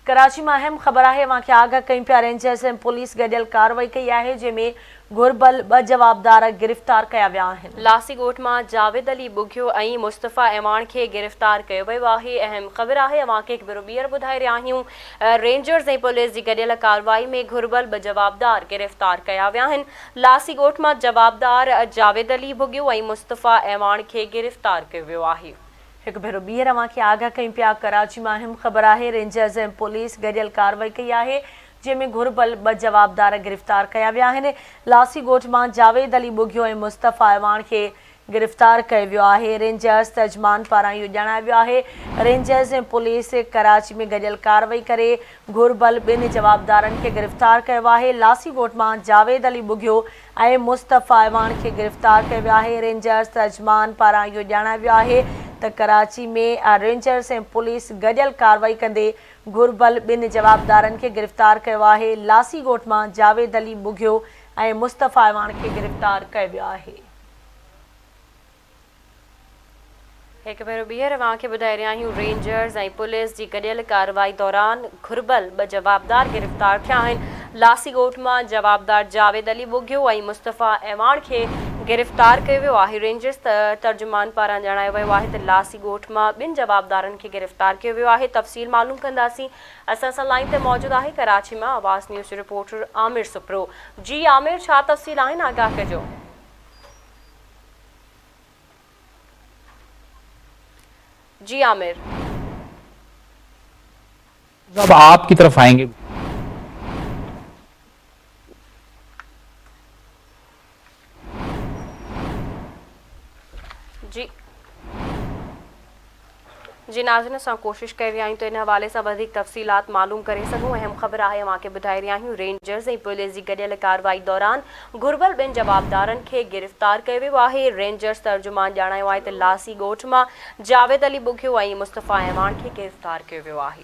कराची में अहम खबर है वहाँ के आगाह कई पिया रेंजर्स ऐं पुलिस गडियल कार्रवाई कई है जंहिंमें घुरबल 2 जवाबदार गिरफ्तार कया विया आहिनि। लासीगोट में जावेद अली बुघियो ऐं मुस्तफ़ा ऐवान के गिरफ्तार किया वियो आहे। अहम खबर है अवां खे हिकु भेरो ॿीहर ॿुधाए रहिया आहियूं। रेंजर्स ऐं पुलिस जी गडियल कार्रवाई में घुरबल 2 जवाबदार गिरफ्तार कया विया आहिनि। लासीगोट में जवाबदार जावेद अली बुघियो ऐं मुस्तफ़ा ऐवान के गिरफ्तार किया वियो आहे। एक भेरो ॿीहर अवां खे आगाह कई पिया कराची में अहम खबर है रेंजर्स ऐं पुलिस गडियल कार्रवाई कई है जंहिंमें घुरबल 2 जवाबदार गिरफ्तार कया विया आहिनि। लासीगोट में जावेद अली बुघियो ऐं मुस्तफ़ा ऐवान के गिरफ्तार किया वियो आहे। रेंजर्स तर्जमान पारां इहो ॼाणायो वियो आहे। रेंजर्स ऐं पुलिस कराची में गडियल कार्रवाई करे घुरबल 2 जवाबदारनि खे गिरफ्तार कियो आहे। लासीगोट में जावेद अली बुघियो ऐं मुस्तफ़ा ऐवान के गिरफ्तार किया वियो आहे। रेंजर्स तर्जमान पारां इहो ॼाणायो वियो आहे त कराची में रेंजर्स ऐं पुलिस गडियल कार्रवाई कंदे घुरबल 2 जवाबदारनि खे गिरफ्तार कियो आहे। लासीगोट में जावेद अली बुघियो ऐं मुस्तफ़ा ऐवान के गिरफ्तार किया वियो आहे। एक भेरो ॿीहर अवां खे ॿुधाए रहिया आहियूं रेंजर्स ऐं पुलिस जी गडियल कार्रवाई दौरान घुरबल 2 जवाबदार गिरफ्तार थिया आहिनि। लासीगोट में जवाबदार जावेद अली बुघियो ऐं मुस्तफ़ा ऐवान के गिरफ्तार किया वियो आहे। रेंजर्स तर्जुमान पारां ॼाणायो वियो आहे त लासीगोट में 2 जवाबदारनि खे गिरफ्तार किया वियो आहे। तफ़सील मालूम कंदासीं। असां सां लाइन ते मौजूद आहे कराची में आवाज़ न्यूज़ रिपोर्टर आमिर सुप्रो। जी आमिर, छा तफ़सील आहिनि, आगाह कजो। जी आमिर, अब आपकी तरफ आएंगे। जी नाज़रीन, असां कोशिश करे रहिया आहियूं त इन हवाले सां वधीक तफ़सीलात मालूम करे सघूं। अहम ख़बर आहे अवां खे ॿुधाए रहिया आहियूं रेंजर्स ऐं पुलिस जी गडियल कार्रवाई दौरान घुरबल 2 जवाबदारनि खे गिरफ्तार कयो वियो आहे। रेंजर्स तर्जुमान ॼाणायो आहे त लासीगोट में जावेद अली बुघियो ऐं मुस्तफ़ा ऐवान खे गिरफ्तार कयो वियो आहे।